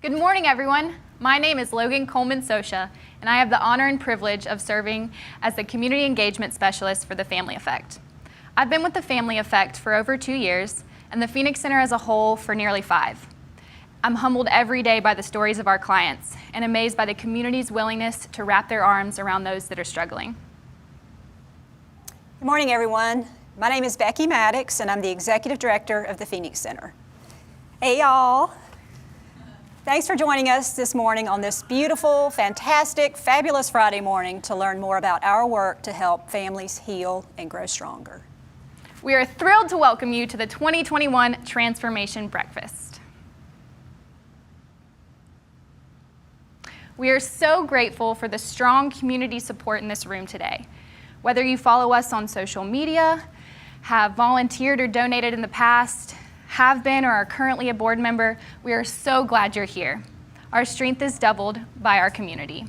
Good morning, everyone. My name is Logan Coleman Sosha, and I have the honor and privilege of serving as the Community Engagement Specialist for the Family Effect. I've been with the Family Effect for over 2 years, and the Phoenix Center as a whole for nearly 5. I'm humbled every day by the stories of our clients and amazed by the community's willingness to wrap their arms around those that are struggling. Good morning, everyone. My name is Becky Maddox, and I'm the Executive Director of the Phoenix Center. Hey, y'all. Thanks for joining us this morning on this beautiful, fantastic, fabulous Friday morning to learn more about our work to help families heal and grow stronger. We are thrilled to welcome you to the 2021 Transformation Breakfast. We are so grateful for the strong community support in this room today. Whether you follow us on social media, have volunteered or donated in the past, have been or are currently a board member, we are so glad you're here. Our strength is doubled by our community.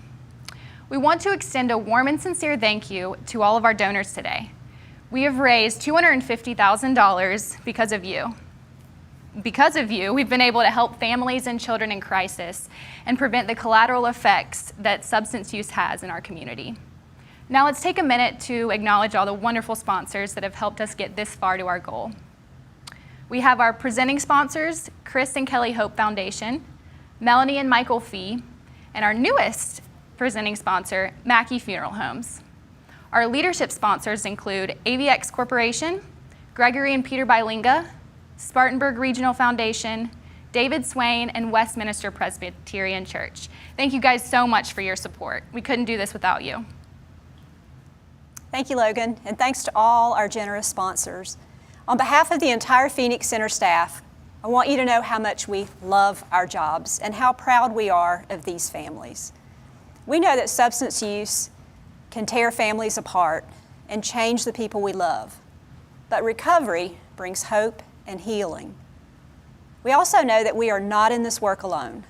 We want to extend a warm and sincere thank you to all of our donors today. We have raised $250,000 because of you. Because of you, we've been able to help families and children in crisis and prevent the collateral effects that substance use has in our community. Now let's take a minute to acknowledge all the wonderful sponsors that have helped us get this far to our goal. We have our presenting sponsors, Chris and Kelly Hope Foundation, Melanie and Michael Fee, and our newest presenting sponsor, Mackey Funeral Homes. Our leadership sponsors include AVX Corporation, Gregory and Peter Bilinga, Spartanburg Regional Foundation, David Swain, and Westminster Presbyterian Church. Thank you guys so much for your support. We couldn't do this without you. Thank you, Logan, and thanks to all our generous sponsors. On behalf of the entire Phoenix Center staff, I want you to know how much we love our jobs and how proud we are of these families. We know that substance use can tear families apart and change the people we love, but recovery brings hope and healing. We also know that we are not in this work alone.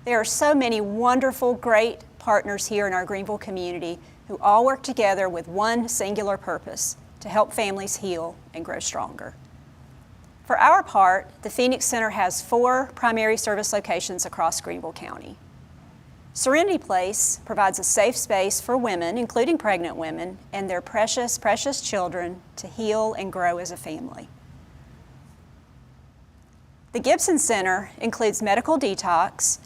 There are so many wonderful, great partners here in our Greenville community who all work together with one singular purpose: to help families heal and grow stronger. For our part, the Phoenix Center has 4 primary service locations across Greenville County. Serenity Place provides a safe space for women, including pregnant women, and their precious, precious children to heal and grow as a family. The Gibson Center includes medical detox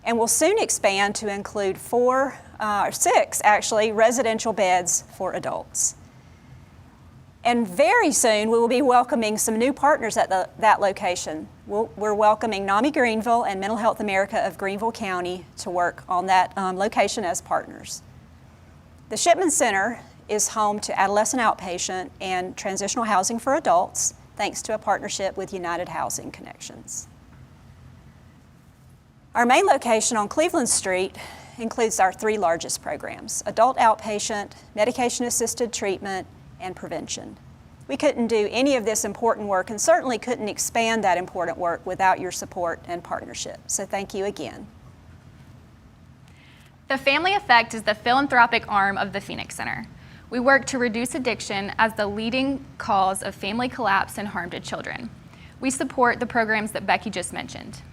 and will soon expand to include 6 residential beds for adults. And very soon, we will be welcoming some new partners at that location. We're welcoming NAMI Greenville and Mental Health America of Greenville County to work on that location as partners. The Shipman Center is home to adolescent outpatient and transitional housing for adults, thanks to a partnership with United Housing Connections. Our main location on Cleveland Street includes our 3 largest programs: adult outpatient, medication-assisted treatment, and prevention. We couldn't do any of this important work and certainly couldn't expand that important work without your support and partnership. So thank you again. The Family Effect is the philanthropic arm of the Phoenix Center. We work to reduce addiction as the leading cause of family collapse and harm to children. We support the programs that Becky just mentioned.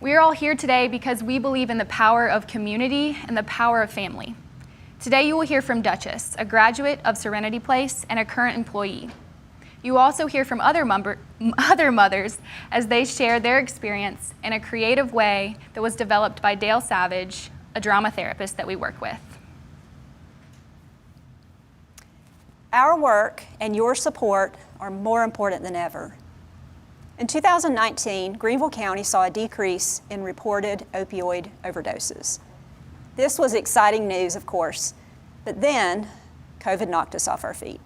We are all here today because we believe in the power of community and the power of family. Today you will hear from Duchess, a graduate of Serenity Place and a current employee. You will also hear from other mothers as they share their experience in a creative way that was developed by Dale Savage, a drama therapist that we work with. Our work and your support are more important than ever. In 2019, Greenville County saw a decrease in reported opioid overdoses. This was exciting news, of course, but then COVID knocked us off our feet.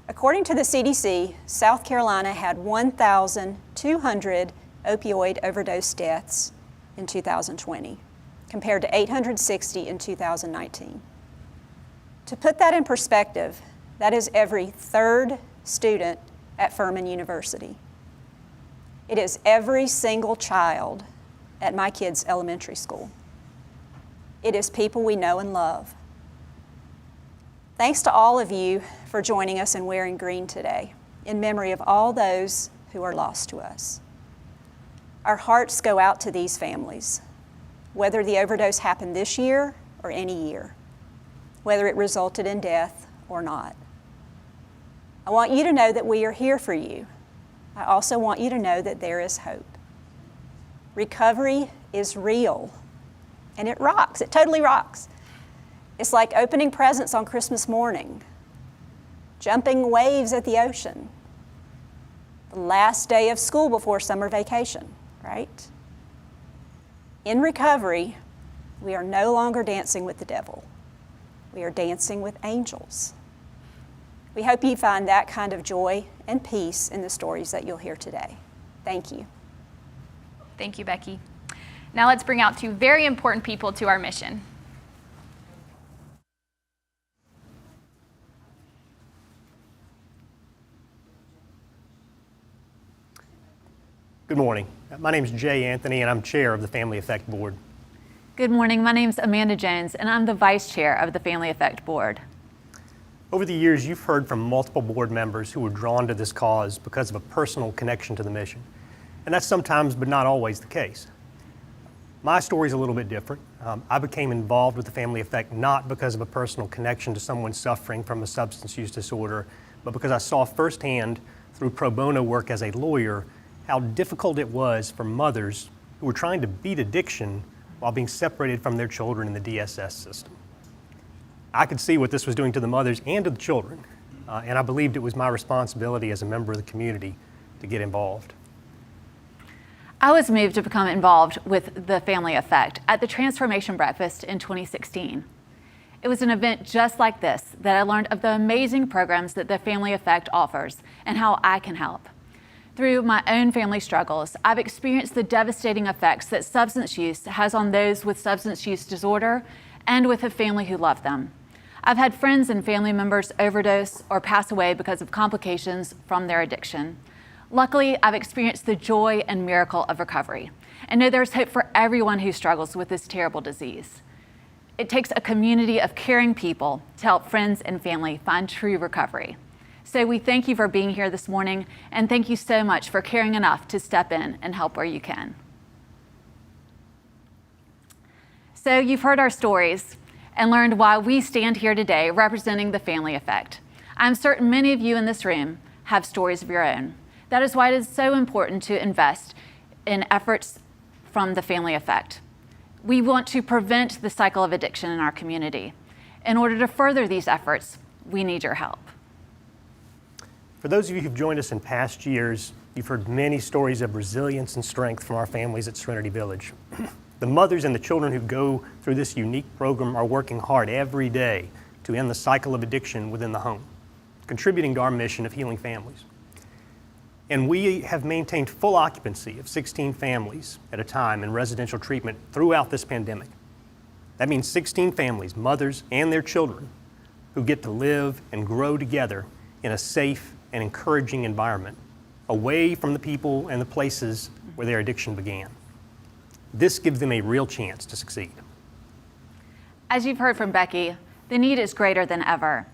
According to the CDC, South Carolina had 1,200 opioid overdose deaths in 2020, compared to 860 in 2019. To put that in perspective, that is every 3rd student at Furman University. It is every single child at my kids' elementary school. It is people we know and love. Thanks to all of you for joining us and wearing green today, in memory of all those who are lost to us. Our hearts go out to these families, whether the overdose happened this year or any year, whether it resulted in death or not. I want you to know that we are here for you. I also want you to know that there is hope. Recovery is real, and it rocks. It totally rocks. It's like opening presents on Christmas morning, jumping waves at the ocean, the last day of school before summer vacation, right? In recovery, we are no longer dancing with the devil. We are dancing with angels. We hope you find that kind of joy and peace in the stories that you'll hear today. Thank you. Thank you, Becky. Now let's bring out two very important people to our mission. Good morning. My name is Jay Anthony, and I'm chair of the Family Effect Board. Good morning. My name's Amanda Jones, and I'm the vice chair of the Family Effect Board. Over the years, you've heard from multiple board members who were drawn to this cause because of a personal connection to the mission. And that's sometimes, but not always, the case. My story is a little bit different. I became involved with the Family Effect not because of a personal connection to someone suffering from a substance use disorder, but because I saw firsthand through pro bono work as a lawyer how difficult it was for mothers who were trying to beat addiction while being separated from their children in the DSS system. I could see what this was doing to the mothers and to the children, and I believed it was my responsibility as a member of the community to get involved. I was moved to become involved with the Family Effect at the Transformation Breakfast in 2016. It was an event just like this that I learned of the amazing programs that the Family Effect offers and how I can help. Through my own family struggles, I've experienced the devastating effects that substance use has on those with substance use disorder and with a family who love them. I've had friends and family members overdose or pass away because of complications from their addiction. Luckily, I've experienced the joy and miracle of recovery and know there's hope for everyone who struggles with this terrible disease. It takes a community of caring people to help friends and family find true recovery. So we thank you for being here this morning, and thank you so much for caring enough to step in and help where you can. So you've heard our stories and learned why we stand here today representing the Family Effect. I'm certain many of you in this room have stories of your own. That is why it is so important to invest in efforts from the Family Effect. We want to prevent the cycle of addiction in our community. In order to further these efforts, we need your help. For those of you who've joined us in past years, you've heard many stories of resilience and strength from our families at Serenity Village. The mothers and the children who go through this unique program are working hard every day to end the cycle of addiction within the home, contributing to our mission of healing families. And we have maintained full occupancy of 16 families at a time in residential treatment throughout this pandemic. That means 16 families, mothers and their children, who get to live and grow together in a safe and encouraging environment, away from the people and the places where their addiction began. This gives them a real chance to succeed. As you've heard from Becky, the need is greater than ever.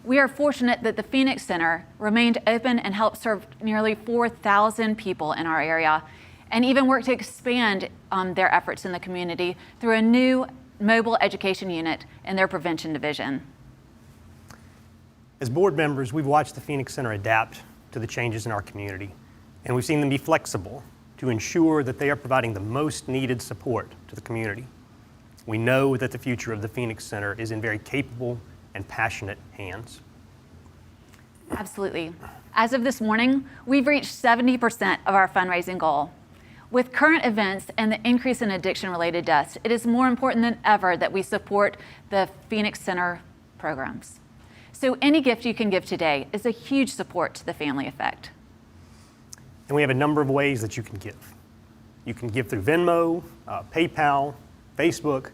We are fortunate that the Phoenix Center remained open and helped serve nearly 4,000 people in our area, and even worked to expand their efforts in the community through a new mobile education unit in their prevention division. As board members, we've watched the Phoenix Center adapt to the changes in our community, and we've seen them be flexible to ensure that they are providing the most needed support to the community. We know that the future of the Phoenix Center is in very capable and passionate hands. Absolutely. As of this morning, we've reached 70% of our fundraising goal. With current events and the increase in addiction-related deaths, it is more important than ever that we support the Phoenix Center programs. So any gift you can give today is a huge support to the Family Effect. And we have a number of ways that you can give. You can give through Venmo, PayPal, Facebook,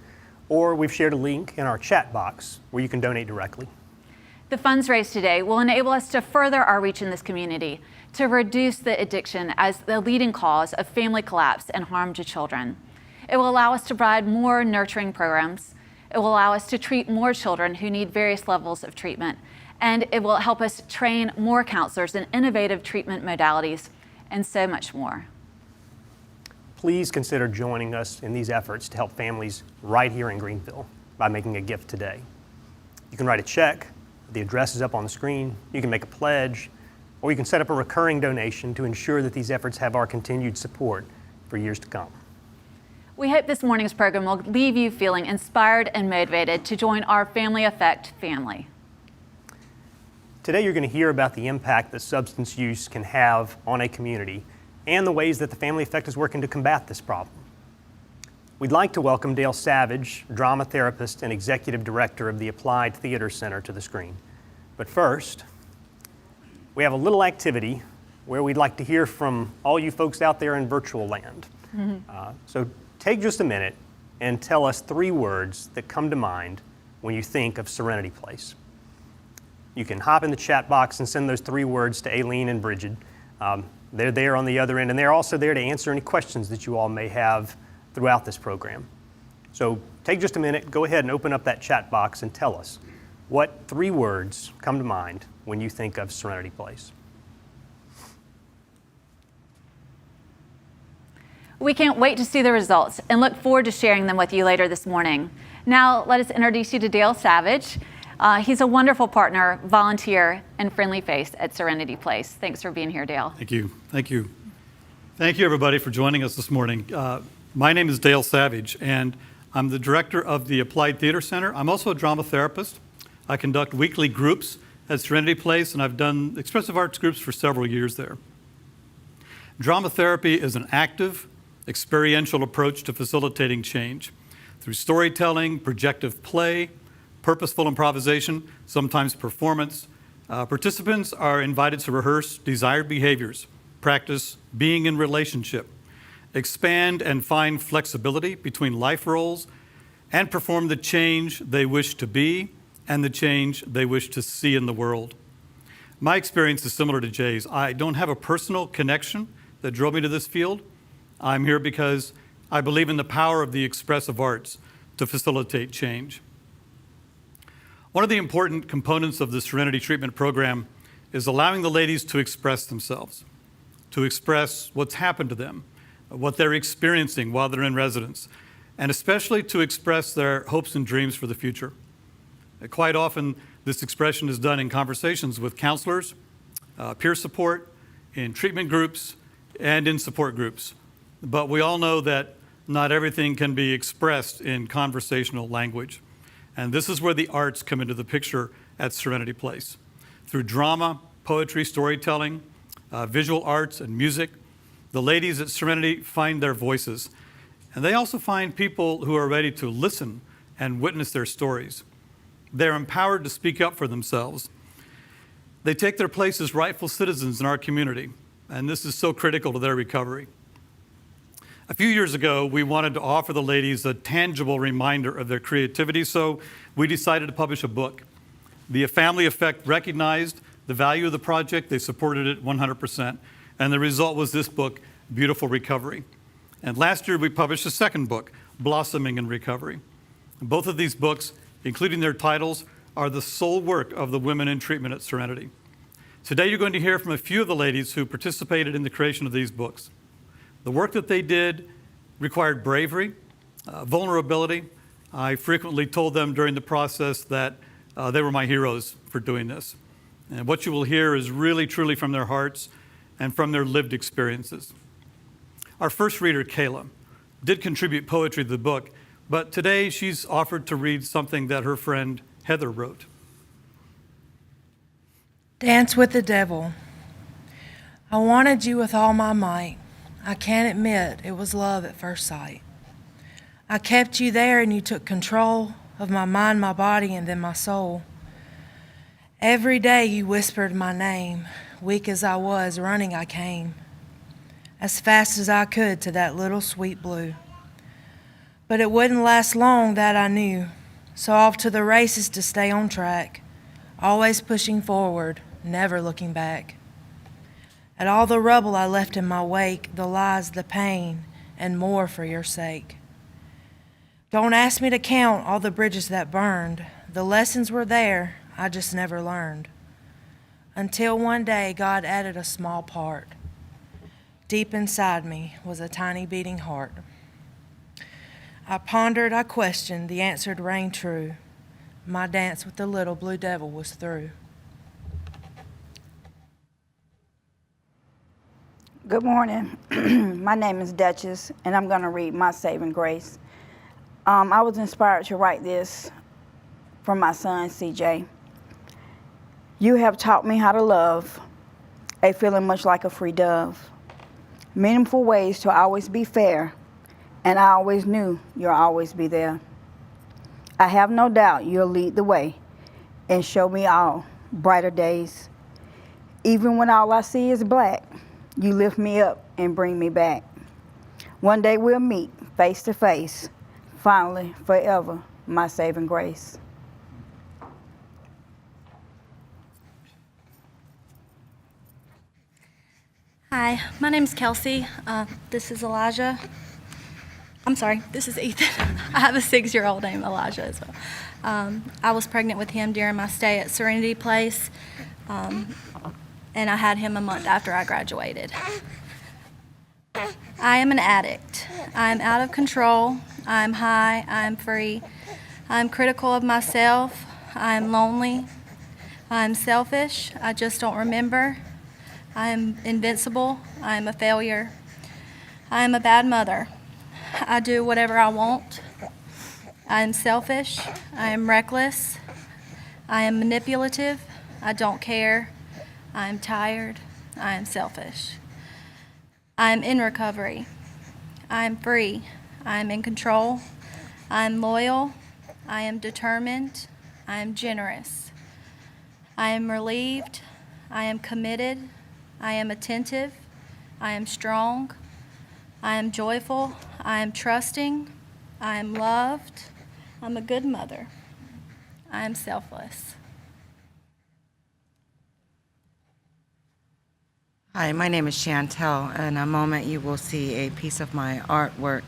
or we've shared a link in our chat box where you can donate directly. The funds raised today will enable us to further our reach in this community, to reduce the addiction as the leading cause of family collapse and harm to children. It will allow us to provide more nurturing programs. It will allow us to treat more children who need various levels of treatment, and it will help us train more counselors in innovative treatment modalities and so much more. please consider joining us in these efforts to help families right here in Greenville by making a gift today. You can write a check, the address is up on the screen, you can make a pledge, or you can set up a recurring donation to ensure that these efforts have our continued support for years to come. We hope this morning's program will leave you feeling inspired and motivated to join our Family Effect family. Today you're going to hear about the impact that substance use can have on a community and the ways that the Family Effect is working to combat this problem. We'd like to welcome Dale Savage, drama therapist and executive director of the Applied Theater Center, to the screen. But first, we have a little activity where we'd like to hear from all you folks out there in virtual land. So take just a minute and tell us 3 words that come to mind when you think of Serenity Place. You can hop in the chat box and send those 3 words to Aileen and Bridget. They're there on the other end, and they're also there to answer any questions that you all may have throughout this program. So take just a minute, go ahead and open up that chat box and tell us what 3 words come to mind when you think of Serenity Place. We can't wait to see the results and look forward to sharing them with you later this morning. Now, let us introduce you to Dale Savage. He's a wonderful partner, volunteer, and friendly face at Serenity Place. Thanks for being here, Dale. Thank you. Thank you. Thank you, everybody, for joining us this morning. My name is Dale Savage, and I'm the director of the Applied Theater Center. I'm also a drama therapist. I conduct weekly groups at Serenity Place, and I've done expressive arts groups for several years there. Drama therapy is an active, experiential approach to facilitating change through storytelling, projective play, purposeful improvisation, sometimes performance. Participants are invited to rehearse desired behaviors, practice being in relationship, expand and find flexibility between life roles, and perform the change they wish to be and the change they wish to see in the world. My experience is similar to Jay's. I don't have a personal connection that drove me to this field. I'm here because I believe in the power of the expressive arts to facilitate change. One of the important components of the Serenity Treatment Program is allowing the ladies to express themselves, to express what's happened to them, what they're experiencing while they're in residence, and especially to express their hopes and dreams for the future. Quite often, this expression is done in conversations with counselors, peer support, in treatment groups, and in support groups. But we all know that not everything can be expressed in conversational language. And this is where the arts come into the picture at Serenity Place. Through drama, poetry, storytelling, visual arts, and music, the ladies at Serenity find their voices. And they also find people who are ready to listen and witness their stories. They're empowered to speak up for themselves. They take their place as rightful citizens in our community, and this is so critical to their recovery. A few years ago, we wanted to offer the ladies a tangible reminder of their creativity, so we decided to publish a book. The Family Effect recognized the value of the project. They supported it 100%, and the result was this book, Beautiful Recovery. And last year, we published a second book, Blossoming in Recovery. Both of these books, including their titles, are the sole work of the women in treatment at Serenity. Today, you're going to hear from a few of the ladies who participated in the creation of these books. The work that they did required bravery, vulnerability. I frequently told them during the process that they were my heroes for doing this. And what you will hear is really, truly from their hearts and from their lived experiences. Our first reader, Kayla, did contribute poetry to the book, but today she's offered to read something that her friend Heather wrote. Dance with the devil. I wanted you with all my might. I can't admit it was love at first sight. I kept you there and you took control of my mind, my body, and then my soul. Every day you whispered my name. Weak as I was, running I came. As fast as I could to that little sweet blue. But it wouldn't last long, that I knew. So off to the races to stay on track. Always pushing forward, never looking back. At all the rubble I left in my wake, the lies, the pain, and more for your sake. Don't ask me to count all the bridges that burned. The lessons were there, I just never learned. Until one day God added a small part. Deep inside me was a tiny beating heart. I pondered, I questioned, the answer rang true. My dance with the little blue devil was through. Good morning. My name is Duchess, and I'm going to read My Saving Grace. I was inspired to write this from my son, CJ. You have taught me how to love, a feeling much like a free dove. Meaningful ways to always be fair, and I always knew you'll always be there. I have no doubt you'll lead the way and show me all brighter days. Even when all I see is black, you lift me up and bring me back. One day we'll meet face to face, finally, forever, my saving grace. Hi, my name's Kelsey. This is Elijah. I'm sorry, this is Ethan. I have a 6-year-old named Elijah as well. I was pregnant with him during my stay at Serenity Place, and I had him a month after I graduated. I am an addict. I am out of control. I am high. I am free. I am critical of myself. I am lonely. I am selfish. I just don't remember. I am invincible. I am a failure. I am a bad mother. I do whatever I want. I am selfish. I am reckless. I am manipulative. I don't care. I am tired. I am selfish. I am in recovery. I am free. I am in control. I am loyal. I am determined. I am generous. I am relieved. I am committed. I am attentive. I am strong. I am joyful. I am trusting. I am loved. I'm a good mother. I am selfless. Hi, my name is Chantel. In a moment, you will see a piece of my artwork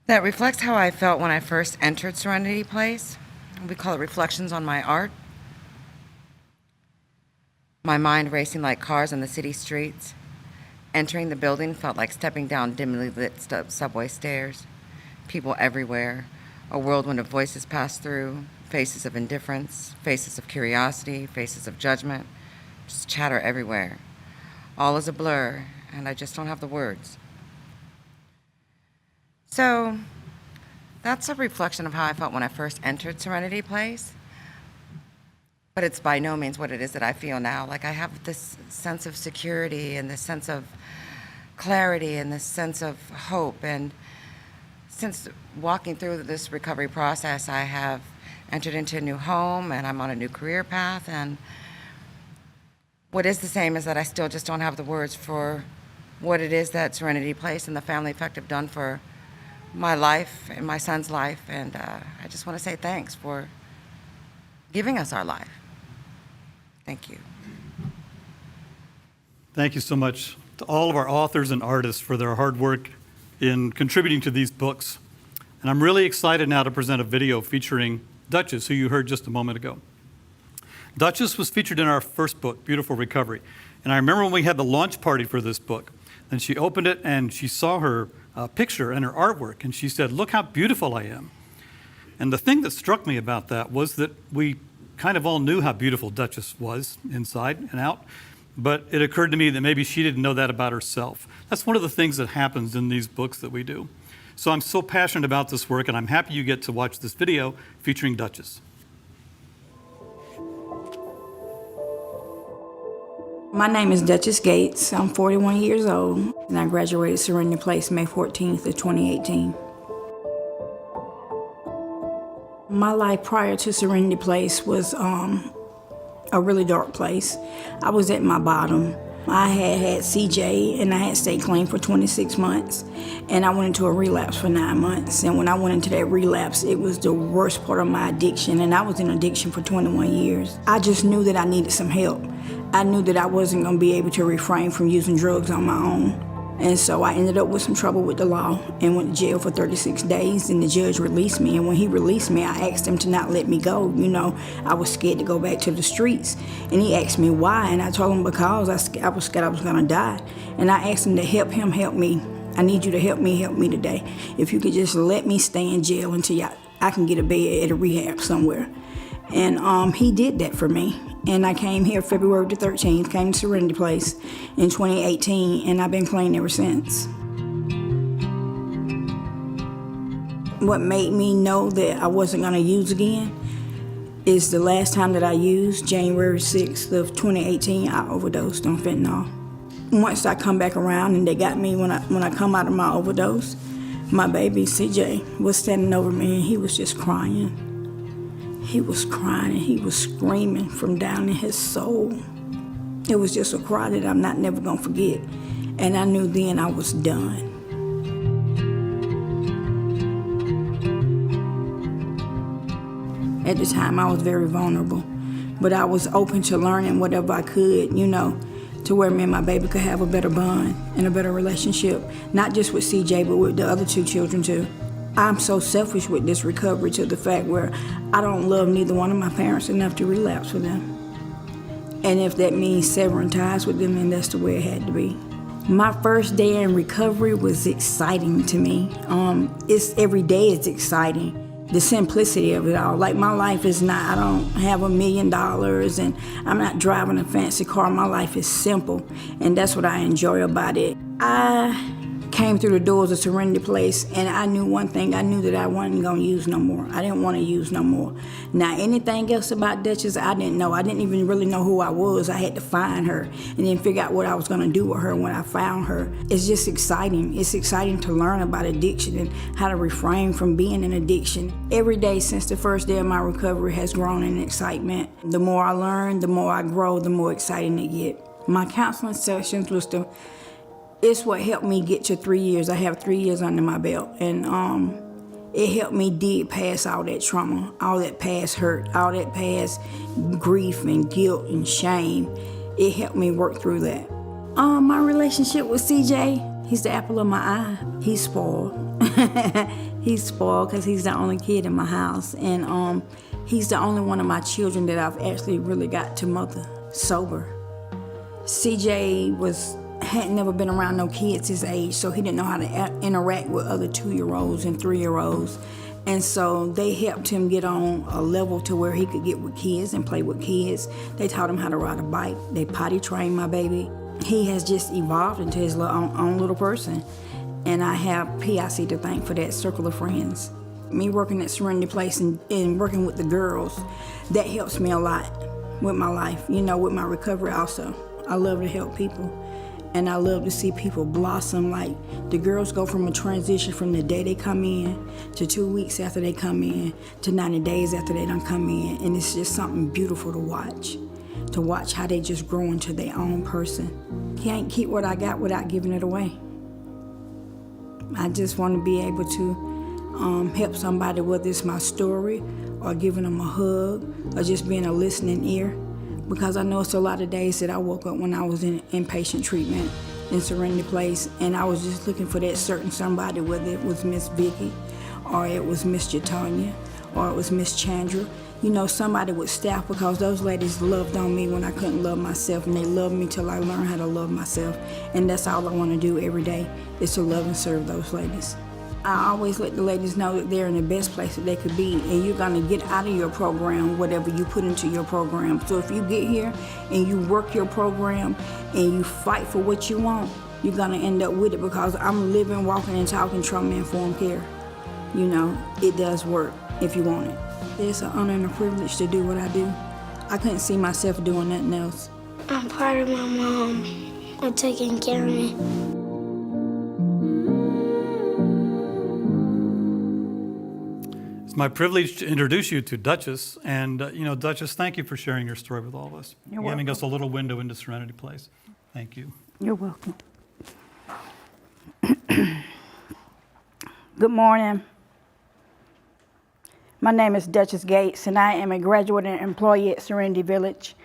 that reflects how I felt when I first entered Serenity Place. We call it Reflections on My Art. My mind racing like cars on the city streets. Entering the building felt like stepping down dimly lit subway stairs. People everywhere. A whirlwind of voices passed through. Faces of indifference, faces of curiosity, faces of judgment. Just chatter everywhere. All is a blur, and I just don't have the words. So, that's a reflection of how I felt when I first entered Serenity Place. But it's by no means what it is that I feel now. Like I have this sense of security and this sense of clarity and this sense of hope. And since walking through this recovery process, I have entered into a new home and I'm on a new career path. And what is the same is that I still just don't have the words for what it is that Serenity Place and the Family Effect have done for my life and my son's life. And I just want to say thanks for giving us our life. Thank you. Thank you so much to all of our authors and artists for their hard work in contributing to these books. And I'm really excited now to present a video featuring Duchess, who you heard just a moment ago. Duchess was featured in our first book, Beautiful Recovery. And I remember when we had the launch party for this book, and she opened it and she saw her picture and her artwork, and she said, "Look how beautiful I am." And the thing that struck me about that was that we kind of all knew how beautiful Duchess was inside and out, but it occurred to me that maybe she didn't know that about herself. That's one of the things that happens in these books that we do. So I'm so passionate about this work, and I'm happy you get to watch this video featuring Duchess. My name is Duchess Gates. I'm 41 years old, and I graduated Serenity Place May 14th of 2018. My life prior to Serenity Place was a really dark place. I was at my bottom. I had CJ and I had stayed clean for 26 months, and I went into a relapse for 9 months. And when I went into that relapse, it was the worst part of my addiction, and I was in addiction for 21 years. I just knew that I needed some help. I knew that I wasn't going to be able to refrain from using drugs on my own. And so I ended up with some trouble with the law and went to jail for 36 days, and the judge released me. And when he released me, I asked him to not let me go. You know, I was scared to go back to the streets. And he asked me why, and I told him because I was scared I was gonna die. And I asked him to help me. I need you to help me today. If you could just let me stay in jail until I can get a bed at a rehab somewhere. And he did that for me. And I came here February the 13th, came to Serenity Place in 2018, and I've been clean ever since. What made me know that I wasn't gonna use again is the last time that I used, January 6th of 2018, I overdosed on fentanyl. Once I come back around and they got me when I come out of my overdose, my baby CJ was standing over me and he was just crying. He was crying and he was screaming from down in his soul. It was just a cry that I'm never gonna forget. And I knew then I was done. At the time, I was very vulnerable, but I was open to learning whatever I could, you know, to where me and my baby could have a better bond and a better relationship, not just with CJ, but with the other 2 children too. I'm so selfish with this recovery to the fact where I don't love neither one of my parents enough to relapse with them. And if that means severing ties with them, then that's the way it had to be. My first day in recovery was exciting to me. Every day it's exciting. The simplicity of it all. Like my life is not, I don't have $1 million and I'm not driving a fancy car. My life is simple, and that's what I enjoy about it. I came through the doors of Serenity Place, and I knew one thing. I knew that I wasn't gonna use no more. I didn't want to use no more. Now, anything else about Duchess, I didn't know. I didn't even really know who I was. I had to find her and then figure out what I was gonna do with her when I found her. It's just exciting. It's exciting to learn about addiction and how to refrain from being in addiction. Every day since the first day of my recovery has grown in excitement. The more I learn, the more I grow, the more exciting it gets. My counseling sessions it's what helped me get to 3 years. I have 3 years under my belt, and it helped me dig past all that trauma, all that past hurt, all that past grief and guilt and shame. It helped me work through that. My relationship with CJ, he's the apple of my eye. He's spoiled. He's spoiled because he's the only kid in my house, and he's the only one of my children that I've actually really got to mother sober. CJ hadn't never been around no kids his age, so he didn't know how to interact with other 2-year-olds and 3-year-olds. And so they helped him get on a level to where he could get with kids and play with kids. They taught him how to ride a bike. They potty trained my baby. He has just evolved into his own little person. And I have PIC to thank for that circle of friends. Me working at Serenity Place and working with the girls, that helps me a lot with my life, you know, with my recovery also. I love to help people. And I love to see people blossom. Like the girls go from a transition from the day they come in to 2 weeks after they come in to 90 days after they done come in. And it's just something beautiful to watch how they just grow into their own person. Can't keep what I got without giving it away. I just want to be able to help somebody, whether it's my story or giving them a hug or just being a listening ear. Because I know it's a lot of days that I woke up when I was in inpatient treatment in Serenity Place, and I was just looking for that certain somebody, whether it was Miss Vicky, or it was Miss Jatanya, or it was Miss Chandra. You know, somebody with staff, because those ladies loved on me when I couldn't love myself, and they loved me till I learned how to love myself. And that's all I want to do every day, is to love and serve those ladies. I always let the ladies know that they're in the best place that they could be, and you're gonna get out of your program whatever you put into your program. So if you get here and you work your program and you fight for what you want, you're gonna end up with it, because I'm living, walking, and talking trauma-informed care. You know, it does work if you want it. It's an honor and a privilege to do what I do. I couldn't see myself doing nothing else. I'm proud of my mom for taking care of me. It's my privilege to introduce you to Duchess. And, Duchess, thank you for sharing your story with all of us. You're giving welcome. us a little window into Serenity Place. Thank you. You're welcome. Good morning. My name is Duchess Gates, and I am a graduate and employee at Serenity Village.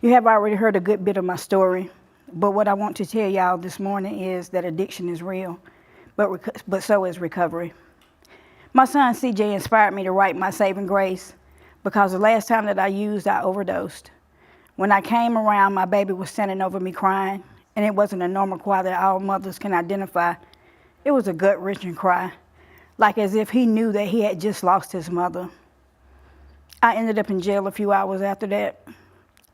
You have already heard a good bit of my story. But what I want to tell y'all this morning is that addiction is real, but so is recovery. My son CJ inspired me to write My Saving Grace because the last time that I used, I overdosed. When I came around, my baby was standing over me crying, and it wasn't a normal cry that all mothers can identify. It was a gut-wrenching cry, like as if he knew that he had just lost his mother. I ended up in jail a few hours after that,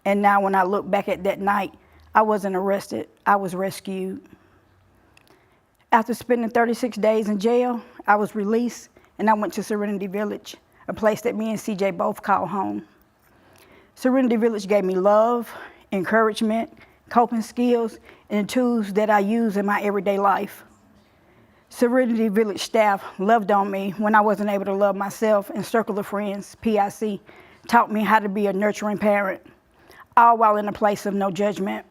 and now when I look back at that night, I wasn't arrested, I was rescued. After spending 36 days in jail, I was released, and I went to Serenity Village, a place that me and CJ both call home. Serenity Village gave me love, encouragement, coping skills, and the tools that I use in my everyday life. Serenity Village staff loved on me when I wasn't able to love myself, and Circle of Friends, PIC, taught me how to be a nurturing parent, all while in a place of no judgment.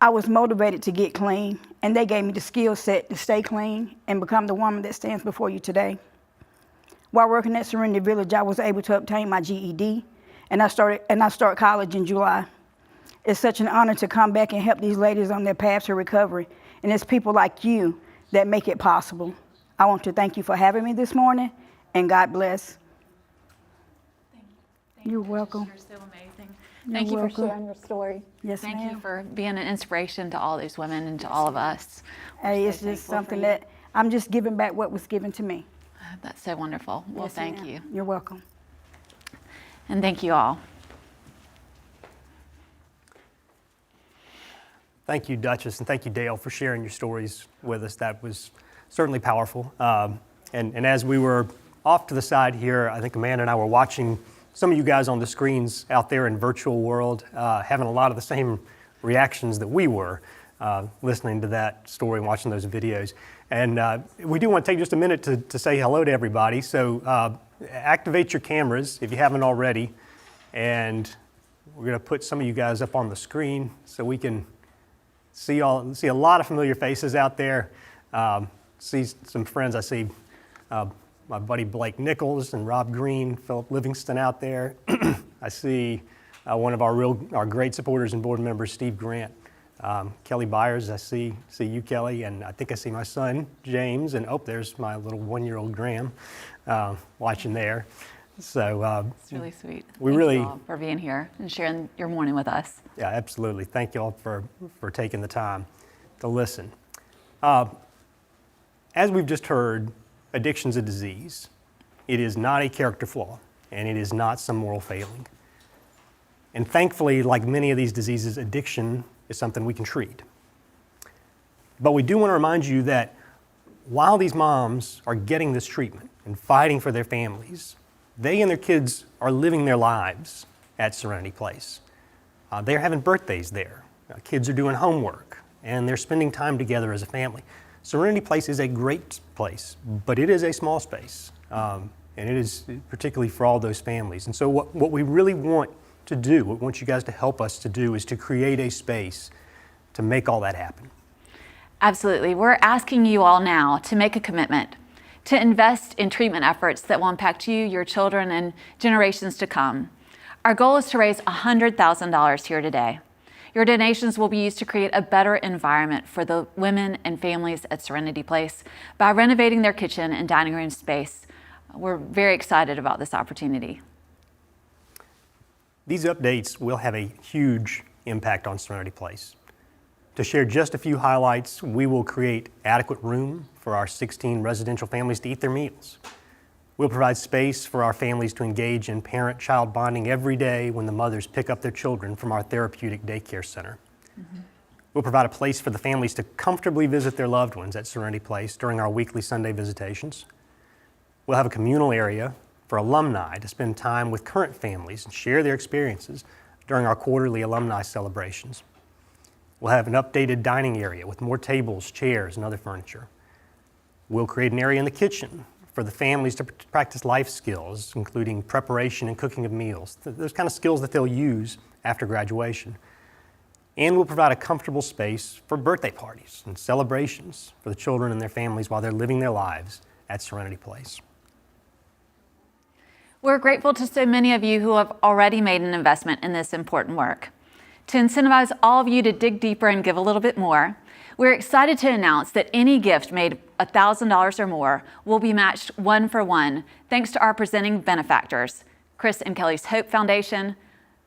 I was motivated to get clean, and they gave me the skill set to stay clean and become the woman that stands before you today. While working at Serenity Village, I was able to obtain my GED, and I started college in July. It's such an honor to come back and help these ladies on their path to recovery, and it's people like you that make it possible. I want to thank you for having me this morning, and God bless. You're welcome. You're so amazing. You're Thank you welcome. for sharing your story. Yes, Thank ma'am. you for being an inspiration to all these women and to all of us. Hey, We're it's so just thankful for something you. that I'm just giving back what was given to me. That's so wonderful. Well, Yes, thank ma'am. you. You're welcome. And thank you all. Thank you, Duchess, and thank you, Dale, for sharing your stories with us. That was certainly powerful. And as we were off to the side here, I think Amanda and I were watching some of you guys on the screens out there in virtual world, having a lot of the same reactions that we were listening to that story and watching those videos. And we do want to take just a minute to say hello to everybody. So activate your cameras if you haven't already. And we're going to put some of you guys up on the screen so we can see a lot of familiar faces out there. See some friends. I see my buddy Blake Nichols and Rob Green, Philip Livingston out there. I see one of our great supporters and board members, Steve Grant. Kelly Byers, I see you, Kelly, and I think I see my son, James, and there's my little 1-year-old Graham watching there. So It's really sweet. We Thank really- you all for being here and sharing your morning with us. yeah, absolutely. Thank you all for taking the time to listen. As we've just heard, addiction's a disease. It is not a character flaw, and it is not some moral failing. And thankfully, like many of these diseases, addiction is something we can treat. But we do want to remind you that while these moms are getting this treatment and fighting for their families, they and their kids are living their lives at Serenity Place. They're having birthdays there. Kids are doing homework, and they're spending time together as a family. Serenity Place is a great place, but it is a small space, and it is particularly for all those families. And so what we really want to do, what we want you guys to help us to do, is to create a space to make all that happen. Absolutely. We're asking you all now to make a commitment to invest in treatment efforts that will impact you, your children, and generations to come. Our goal is to raise $100,000 here today. Your donations will be used to create a better environment for the women and families at Serenity Place by renovating their kitchen and dining room space. We're very excited about this opportunity. These updates will have a huge impact on Serenity Place. To share just a few highlights, we will create adequate room for our 16 residential families to eat their meals. We'll provide space for our families to engage in parent-child bonding every day when the mothers pick up their children from our therapeutic daycare center. We'll provide a place for the families to comfortably visit their loved ones at Serenity Place during our weekly Sunday visitations. We'll have a communal area for alumni to spend time with current families and share their experiences during our quarterly alumni celebrations. We'll have an updated dining area with more tables, chairs, and other furniture. We'll create an area in the kitchen for the families to practice life skills, including preparation and cooking of meals, those kind of skills that they'll use after graduation. And we'll provide a comfortable space for birthday parties and celebrations for the children and their families while they're living their lives at Serenity Place. We're grateful to so many of you who have already made an investment in this important work. To incentivize all of you to dig deeper and give a little bit more, we're excited to announce that any gift made $1,000 or more will be matched 1-for-1 thanks to our presenting benefactors, Chris and Kelly's Hope Foundation,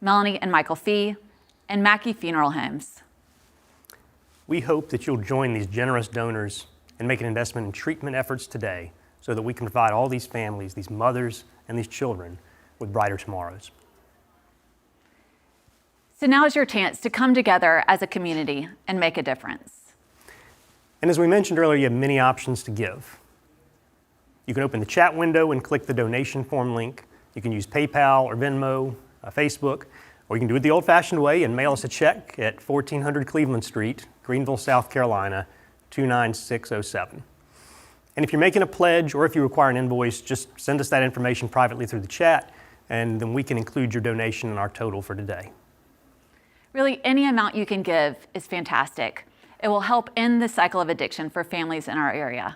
Melanie and Michael Fee, and Mackey Funeral Homes. We hope that you'll join these generous donors and make an investment in treatment efforts today so that we can provide all these families, these mothers, and these children with brighter tomorrows. So now is your chance to come together as a community and make a difference. And as we mentioned earlier, you have many options to give. You can open the chat window and click the donation form link. You can use PayPal or Venmo, Facebook, or you can do it the old-fashioned way and mail us a check at 1400 Cleveland Street, Greenville, South Carolina, 29607. And if you're making a pledge or if you require an invoice, just send us that information privately through the chat, and then we can include your donation in our total for today. Really, any amount you can give is fantastic. It will help end the cycle of addiction for families in our area.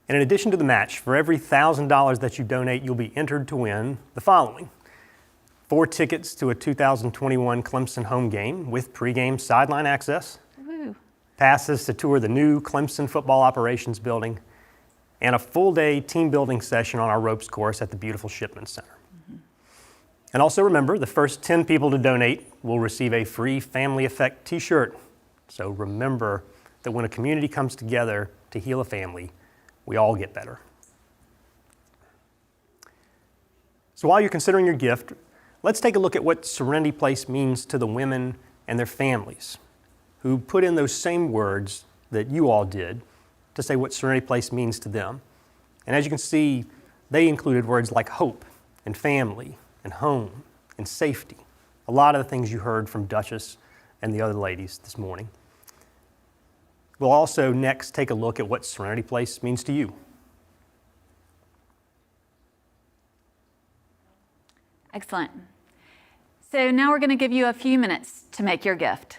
And in addition to the match, for every $1,000 that you donate, you'll be entered to win the following: 4 tickets to a 2021 Clemson home game with pregame sideline access, Woo. passes to tour the new Clemson football operations building, and a full-day team building session on our ropes course at the beautiful Shipman Center. And also remember, the first 10 people to donate will receive a free Family Effect t-shirt. So remember that when a community comes together to heal a family, we all get better. So while you're considering your gift, let's take a look at what Serenity Place means to the women and their families who put in those same words that you all did to say what Serenity Place means to them. And as you can see, they included words like hope and family and home and safety. A lot of the things you heard from Duchess and the other ladies this morning. We'll also next take a look at what Serenity Place means to you. Excellent. So now we're going to give you a few minutes to make your gift.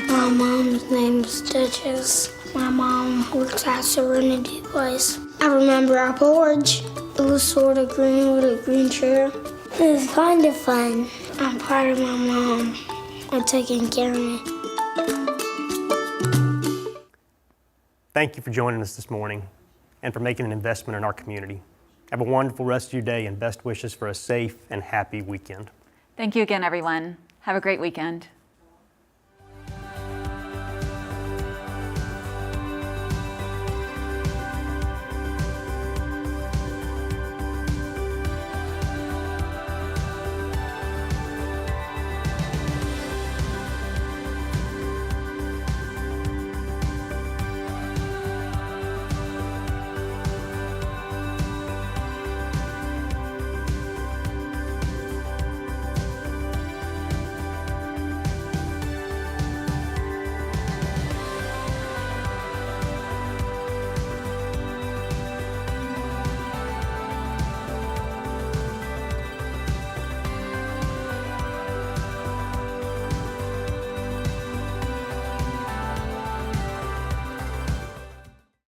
My mom's name is Duchess. My mom works at Serenity Place. I remember our porch. It was sort of green with a green chair. It was kind of fun. I'm proud of my mom for taking care of me. Thank you for joining us this morning and for making an investment in our community. Have a wonderful rest of your day and best wishes for a safe and happy weekend. Thank you again, everyone. Have a great weekend.